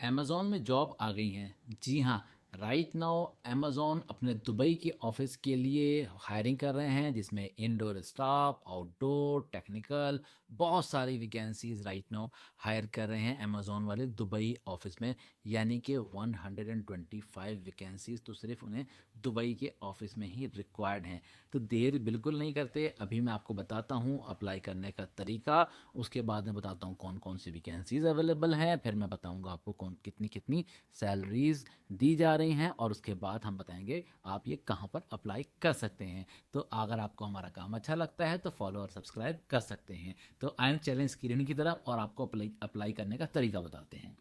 Amazon में job आ गई हैं। जी हाँ, राइट नाउ अमेज़न अपने दुबई के ऑफ़िस के लिए हायरिंग कर रहे हैं, जिसमें इनडोर स्टाफ, आउटडोर, टेक्निकल बहुत सारी वैकेंसीज़ राइट नाउ हायर कर रहे हैं अमेज़न वाले दुबई ऑफ़िस में। यानी कि 125 वैकेंसीज़ तो सिर्फ़ उन्हें दुबई के ऑफ़िस में ही रिक्वायर्ड हैं। तो देर बिल्कुल नहीं करते, अभी मैं आपको बताता हूँ अप्लाई करने का तरीका, उसके बाद मैं बताता हूँ कौन-कौन सी वैकेंसीज़ अवेलेबल हैं, फिर मैं बताऊँगा आपको कौन कितनी-कितनी सैलरीज़ दी जा रही हैं और उसके बाद हम बताएँगे आप ये कहाँ पर अप्लाई कर सकते हैं। तो अगर आपको हमारा काम अच्छा लगता है तो फॉलो और सब्सक्राइब कर सकते हैं। तो आई एम चलें स्क्रीन की तरफ और आपको अप्लाई करने का तरीका बताते हैं।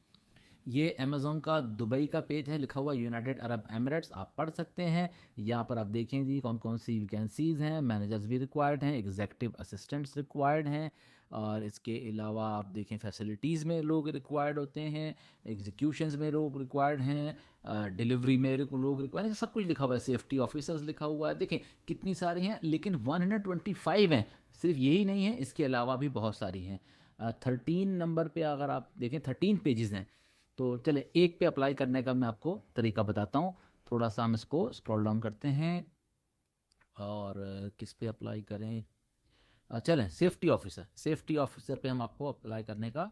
ये अमेज़न का दुबई का पेज है, लिखा हुआ यूनाइटेड अरब एमिरेट्स, आप पढ़ सकते हैं। यहाँ पर आप देखें जी कौन कौन सी वैकेंसीज़ हैं। मैनेजर्स भी रिक्वायर्ड हैं, एग्जीक्यूटिव असिस्टेंट्स रिक्वायर्ड हैं, और इसके अलावा आप देखें फैसिलिटीज़ में लोग रिक्वायर्ड होते हैं, एग्जीक्यूशंस में लोग रिक्वायर्ड हैं, डिलीवरी में लोग रिक्वायर्ड हैं, सब कुछ लिखा हुआ है। सेफ्टी ऑफिसर्स लिखा हुआ है, देखें कितनी सारी हैं, लेकिन 125 हैं। सिर्फ यही नहीं है, इसके अलावा भी बहुत सारी हैं। 13 नंबर पे अगर आप देखें 13 पेजेस हैं। तो चले एक पे अप्लाई करने का मैं आपको तरीका बताता हूँ। थोड़ा सा हम इसको स्क्रॉल डाउन करते हैं और किस पे अप्लाई करें। चलें सेफ्टी ऑफिसर पे हम आपको अप्लाई करने का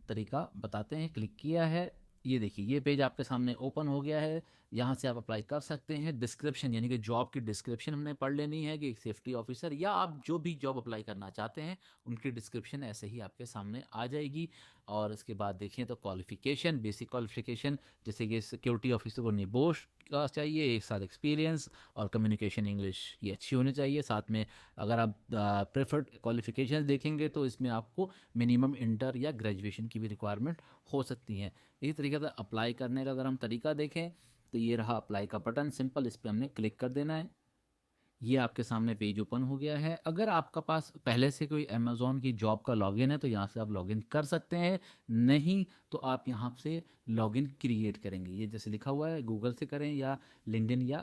तरीका बताते हैं। क्लिक किया है, ये देखिए ये पेज आपके सामने ओपन हो गया है। यहाँ से आप अप्लाई कर सकते हैं। डिस्क्रिप्शन यानी कि जॉब की डिस्क्रिप्शन हमने पढ़ लेनी है कि एक सेफ्टी ऑफिसर या आप जो भी जॉब अप्लाई करना चाहते हैं उनकी डिस्क्रिप्शन ऐसे ही आपके सामने आ जाएगी। और इसके बाद देखें तो क्वालिफ़िकेशन, बेसिक क्वालिफ़िकेशन जैसे कि सिक्योरिटी ऑफिसर को निबोश का चाहिए, 1 साल एक्सपीरियंस और कम्युनिकेशन इंग्लिश ये अच्छी होनी चाहिए। साथ में अगर आप प्रेफर्ड क्वालिफ़िकेशन देखेंगे तो इसमें आपको मिनिमम इंटर या ग्रेजुएशन की भी रिक्वायरमेंट हो सकती है। इसी तरीके से अप्लाई करने का अगर हम तरीका देखें तो ये रहा अप्लाई का बटन, सिंपल इस पर हमने क्लिक कर देना है। ये आपके सामने पेज ओपन हो गया है। अगर आपका पास पहले से कोई अमेज़न की जॉब का लॉगिन है तो यहाँ से आप लॉगिन कर सकते हैं, नहीं तो आप यहाँ से लॉगिन क्रिएट करेंगे। ये जैसे लिखा हुआ है गूगल से करें या लिंक्डइन या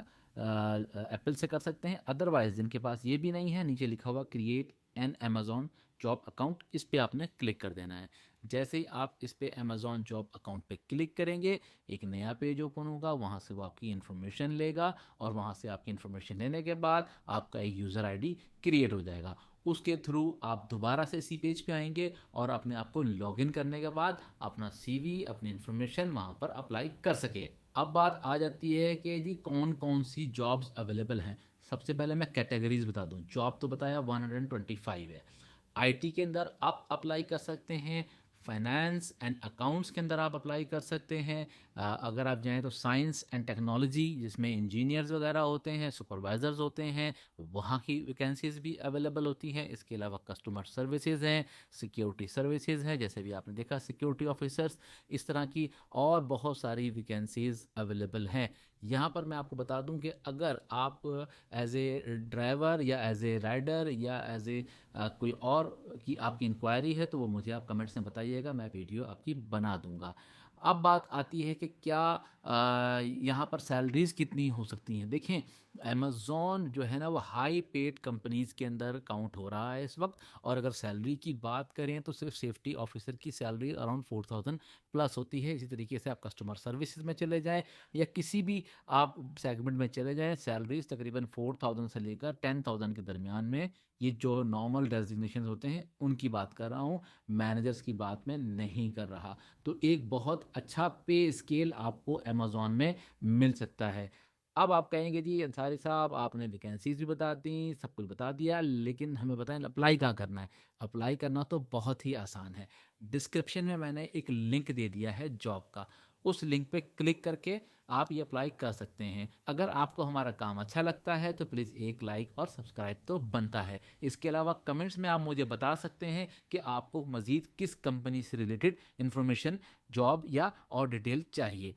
एप्पल से कर सकते हैं। अदरवाइज जिनके पास ये भी नहीं है, नीचे लिखा हुआ create an Amazon job account, इस पे आपने क्लिक कर देना है। जैसे ही आप इस पे अमेज़न जॉब अकाउंट पे क्लिक करेंगे एक नया पेज ओपन होगा, वहाँ से वो आपकी इन्फॉर्मेशन लेगा और वहाँ से आपकी इन्फॉर्मेशन लेने के बाद आपका एक यूज़र आईडी क्रिएट हो जाएगा। उसके थ्रू आप दोबारा से इसी पेज पे आएंगे और अपने आप को लॉगिन करने के बाद अपना सीवी, अपनी इन्फॉर्मेशन वहाँ पर अप्लाई कर सके। अब बात आ जाती है कि जी कौन कौन सी जॉब्स अवेलेबल हैं। सबसे पहले मैं कैटेगरीज बता दूं। जॉब तो बताया 125 है। आईटी के अंदर आप अप्लाई कर सकते हैं, फाइनेंस एंड अकाउंट्स के अंदर आप अप्लाई कर सकते हैं। अगर आप जाएं तो साइंस एंड टेक्नोलॉजी जिसमें इंजीनियर्स वगैरह होते हैं, सुपरवाइजर्स होते हैं, वहाँ की वैकेंसीज भी अवेलेबल होती हैं। इसके अलावा कस्टमर सर्विसेज हैं, सिक्योरिटी सर्विसेज है, जैसे भी आपने देखा सिक्योरिटी ऑफिसर्स, इस तरह की और बहुत सारी वैकेंसीज अवेलेबल हैं। यहाँ पर मैं आपको बता दूं कि अगर आप एज ए ड्राइवर या एज ए राइडर या एज ए कोई और की आपकी इंक्वायरी है तो वो मुझे आप कमेंट्स में बताइएगा, मैं वीडियो आपकी बना दूंगा। अब बात आती है कि क्या यहाँ पर सैलरीज कितनी हो सकती हैं। देखें अमेज़न जो है ना वो हाई पेड कंपनीज़ के अंदर काउंट हो रहा है इस वक्त। और अगर सैलरी की बात करें तो सिर्फ सेफ्टी ऑफिसर की सैलरी अराउंड 4000 प्लस होती है। इसी तरीके से आप कस्टमर सर्विसेज में चले जाएं या किसी भी आप सेगमेंट में चले जाएं, सैलरीज तकरीबन 4000 से लेकर 10000 के दरमियान में। ये जो नॉर्मल डेजिग्नेशन होते हैं उनकी बात कर रहा हूँ, मैनेजर्स की बात मैं नहीं कर रहा। तो एक बहुत अच्छा पे स्केल आपको अमेज़न में मिल सकता है। अब आप कहेंगे जी अंसारी साहब आपने वैकेंसीज भी बता दी, सब कुछ बता दिया, लेकिन हमें बताएं अप्लाई कहाँ करना है। अप्लाई करना तो बहुत ही आसान है। डिस्क्रिप्शन में मैंने एक लिंक दे दिया है जॉब का, उस लिंक पे क्लिक करके आप ये अप्लाई कर सकते हैं। अगर आपको हमारा काम अच्छा लगता है तो प्लीज़ एक लाइक और सब्सक्राइब तो बनता है। इसके अलावा कमेंट्स में आप मुझे बता सकते हैं कि आपको मज़ीद किस कंपनी से रिलेटेड इन्फॉर्मेशन, जॉब या और डिटेल चाहिए।